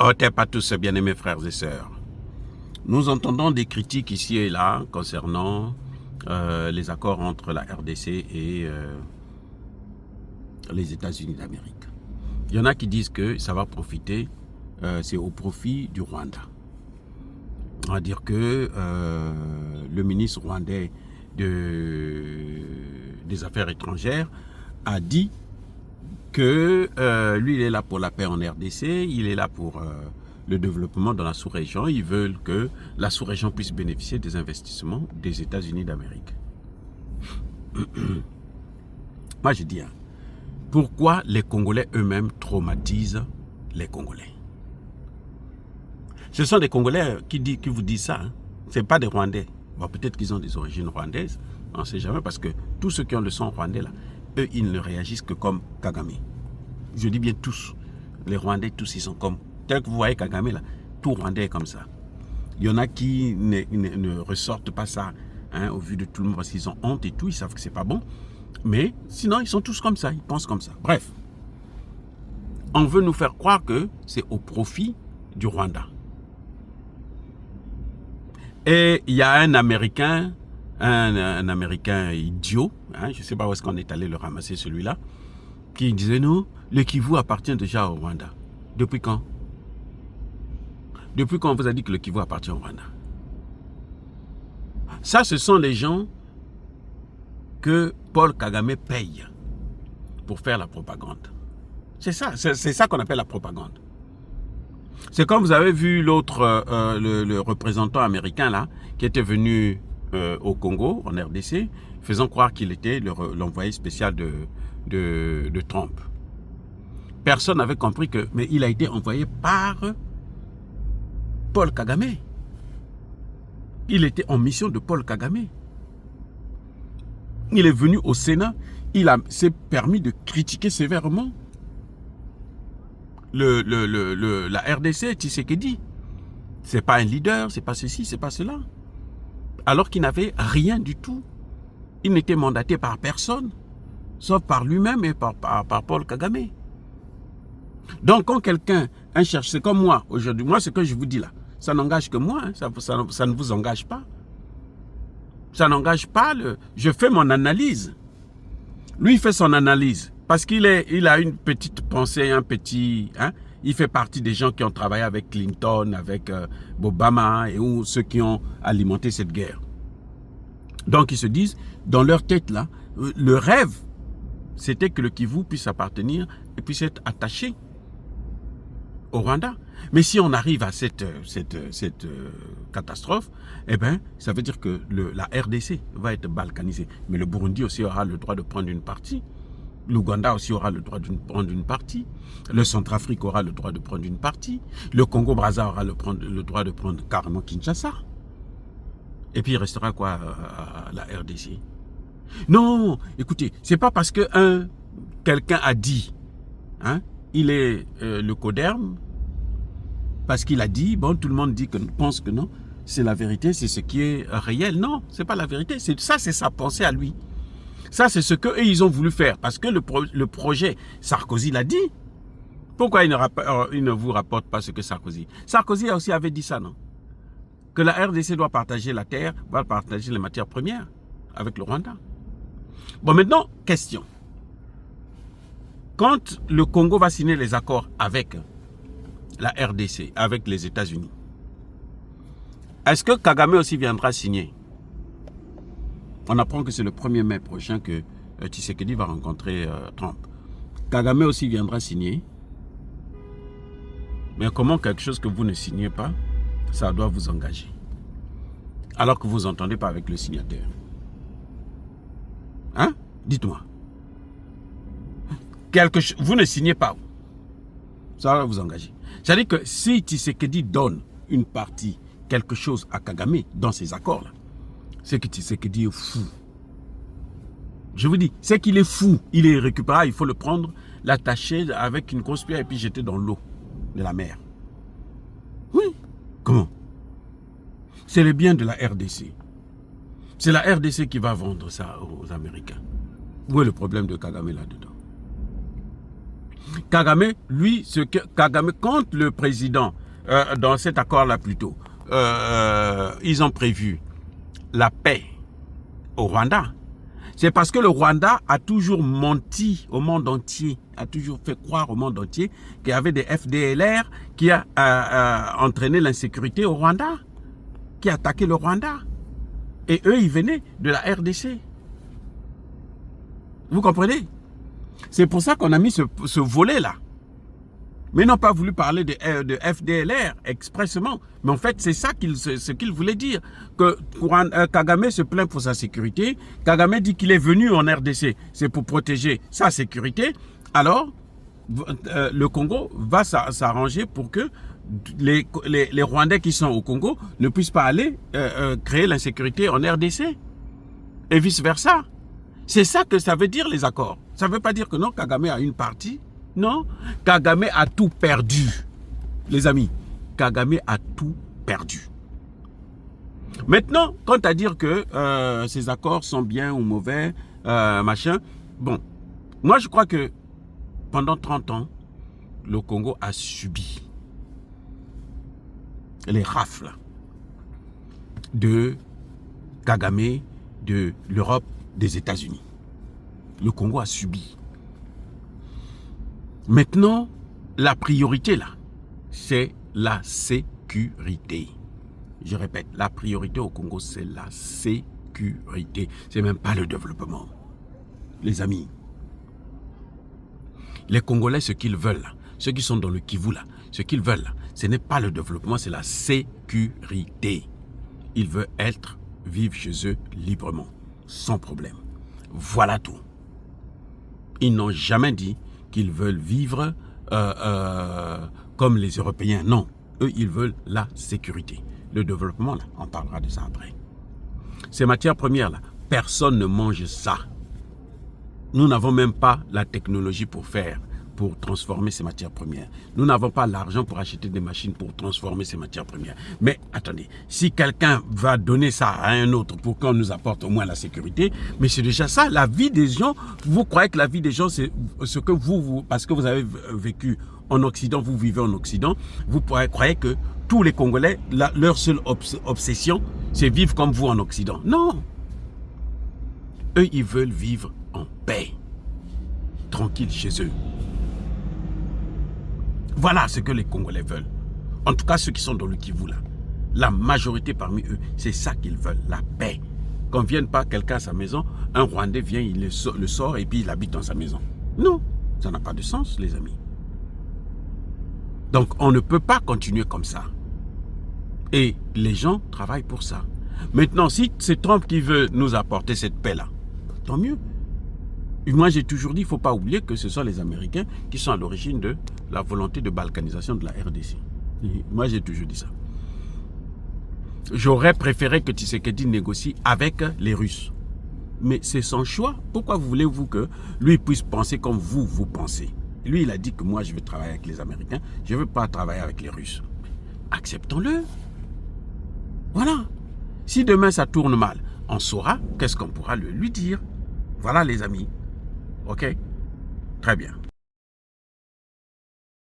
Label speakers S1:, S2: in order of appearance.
S1: Oh, t'es pas tous bien-aimés frères et sœurs. Nous entendons des critiques ici et là concernant les accords entre la RDC et les États-Unis d'Amérique. Il y en a qui disent que ça va profiter, c'est au profit du Rwanda. On va dire que le ministre rwandais des Affaires étrangères a dit que lui, il est là pour la paix en RDC, il est là pour le développement dans la sous-région. Ils veulent que la sous-région puisse bénéficier des investissements des États-Unis d'Amérique. Moi, je dis, hein, pourquoi les Congolais eux-mêmes traumatisent les Congolais? Ce sont des Congolais qui vous disent ça. Hein. Ce n'est pas des Rwandais. Bon, peut-être qu'ils ont des origines rwandaises. On ne sait jamais parce que tous ceux qui ont le sang rwandais, là, eux, ils ne réagissent que comme Kagame. Je dis bien tous. Les Rwandais, tous, ils sont comme... Tel que vous voyez Kagame, là, tout Rwandais est comme ça. Il y en a qui ne ressortent pas ça hein, au vu de tout le monde parce qu'ils ont honte et tout. Ils savent que ce n'est pas bon. Mais sinon, ils sont tous comme ça. Ils pensent comme ça. Bref. On veut nous faire croire que c'est au profit du Rwanda. Et il y a un Américain, un Américain idiot, hein, je ne sais pas où est-ce qu'on est allé le ramasser celui-là, qui disait non, le Kivu appartient déjà au Rwanda. Depuis quand? Depuis quand on vous a dit que le Kivu appartient au Rwanda? Ça, ce sont les gens que Paul Kagame paye pour faire la propagande. C'est ça qu'on appelle la propagande. C'est comme vous avez vu l'autre, le représentant américain là, qui était venu au Congo, en RDC, faisant croire qu'il était l'envoyé spécial de Trump. Personne n'avait compris que, mais il a été envoyé par Paul Kagame. Il était en mission de Paul Kagame. Il est venu au Sénat, s'est permis de critiquer sévèrement la RDC, Tshisekedi. C'est pas un leader, c'est pas ceci, c'est pas cela. Alors qu'il n'avait rien du tout. Il n'était mandaté par personne, sauf par lui-même et par Paul Kagame. Donc quand quelqu'un, un chercheur, c'est comme moi aujourd'hui, moi ce que je vous dis là, ça n'engage que moi, hein, ça ne vous engage pas. Ça n'engage pas, je fais mon analyse. Lui, il fait son analyse. Parce qu'il a une petite pensée, un petit... Hein, il fait partie des gens qui ont travaillé avec Clinton, avec Obama, ou ceux qui ont alimenté cette guerre. Donc, ils se disent, dans leur tête, là, le rêve, c'était que le Kivu puisse appartenir et puisse être attaché au Rwanda. Mais si on arrive à cette catastrophe, eh bien, ça veut dire que la RDC va être balkanisée. Mais le Burundi aussi aura le droit de prendre une partie. L'Ouganda aussi aura le droit de prendre une partie. Le Centrafrique aura le droit de prendre une partie. Le Congo-Brazza aura le droit de prendre carrément Kinshasa. Et puis il restera quoi la RDC? Non, écoutez, c'est pas parce que quelqu'un a dit, hein, il est le Coderme, parce qu'il a dit, bon, tout le monde pense que non, c'est la vérité, c'est ce qui est réel. Non, c'est pas la vérité, ça c'est sa pensée à lui. Ça, c'est ce qu'eux, ils ont voulu faire. Parce que le projet, Sarkozy l'a dit. Pourquoi il ne vous rapporte pas ce que Sarkozy... Sarkozy aussi avait dit ça, non? Que la RDC doit partager la terre, doit partager les matières premières avec le Rwanda. Bon, maintenant, question. Quand le Congo va signer les accords avec la RDC, avec les États-Unis, est-ce que Kagame aussi viendra signer? On apprend que c'est le 1er mai prochain que Tshisekedi va rencontrer Trump. Kagame aussi viendra signer. Mais comment quelque chose que vous ne signez pas, ça doit vous engager? Alors que vous n'entendez pas avec le signateur. Hein? Dites-moi. Vous ne signez pas. Ça va vous engager. C'est-à-dire que si Tshisekedi donne une partie, quelque chose à Kagame dans ces accords-là, c'est que Tshisekedi est fou. Je vous dis, c'est qu'il est fou. Il est récupérable, il faut le prendre, l'attacher avec une grosse pierre et puis jeter dans l'eau de la mer. Oui. Comment? C'est le bien de la RDC. C'est la RDC qui va vendre ça aux Américains. Où est le problème de Kagame là-dedans? Kagame, lui, Kagame, quand le président, dans cet accord-là plutôt, ils ont prévu la paix au Rwanda, c'est parce que le Rwanda a toujours menti au monde entier, a toujours fait croire au monde entier qu'il y avait des FDLR qui a entraîné l'insécurité au Rwanda, qui a attaqué le Rwanda. Et eux, ils venaient de la RDC. Vous comprenez? C'est pour ça qu'on a mis ce volet-là. Mais ils n'ont pas voulu parler de FDLR expressément. Mais en fait, c'est ça ce qu'il voulait dire. Que Kagame se plaint pour sa sécurité. Kagame dit qu'il est venu en RDC. C'est pour protéger sa sécurité. Alors, le Congo va s'arranger pour que les Rwandais qui sont au Congo ne puissent pas aller créer l'insécurité en RDC. Et vice-versa. C'est ça que ça veut dire les accords. Ça ne veut pas dire que non, Kagame a une partie. Non, Kagame a tout perdu. Les amis, Kagame a tout perdu. Maintenant, quant à dire que ces accords sont bien ou mauvais, machin, bon, moi je crois que pendant 30 ans, le Congo a subi les rafles de Kagame, de l'Europe, des États-Unis. Le Congo a subi. Maintenant, la priorité là, c'est la sécurité. Je répète, la priorité au Congo, c'est la sécurité. C'est même pas le développement. Les amis, les Congolais, ce qu'ils veulent, ceux qui sont dans le Kivu là, ce qu'ils veulent, ce n'est pas le développement, c'est la sécurité. Ils veulent vivre chez eux librement, sans problème. Voilà tout. Ils n'ont jamais dit qu'ils veulent vivre comme les Européens. Non, eux, ils veulent la sécurité. Le développement, là, on parlera de ça après. Ces matières premières-là, personne ne mange ça. Nous n'avons même pas la technologie pour transformer ces matières premières. Nous n'avons pas l'argent pour acheter des machines pour transformer ces matières premières. Mais attendez, si quelqu'un va donner ça à un autre pour qu'on nous apporte au moins la sécurité, mais c'est déjà ça, la vie des gens. Vous croyez que la vie des gens, c'est ce que parce que vous avez vécu en Occident, vous vivez en Occident, vous croyez que tous les Congolais, leur seule obsession, c'est vivre comme vous en Occident. Non. Eux, ils veulent vivre en paix, tranquille chez eux. Voilà ce que les Congolais veulent. En tout cas, ceux qui sont dans le Kivu là. La majorité parmi eux, c'est ça qu'ils veulent, la paix. Qu'on ne vienne pas quelqu'un à sa maison, un Rwandais vient, il le sort et puis il habite dans sa maison. Non, ça n'a pas de sens, les amis. Donc, on ne peut pas continuer comme ça. Et les gens travaillent pour ça. Maintenant, si c'est Trump qui veut nous apporter cette paix-là, tant mieux. Moi, j'ai toujours dit, il ne faut pas oublier que ce sont les Américains qui sont à l'origine de la volonté de balkanisation de la RDC. Moi, j'ai toujours dit ça. J'aurais préféré que Tshisekedi négocie avec les Russes. Mais c'est son choix. Pourquoi voulez-vous que lui puisse penser comme vous pensez? Lui, il a dit que moi, je veux travailler avec les Américains. Je ne veux pas travailler avec les Russes. Acceptons-le. Voilà. Si demain, ça tourne mal, on saura qu'est-ce qu'on pourra lui dire. Voilà, les amis. OK? Très bien.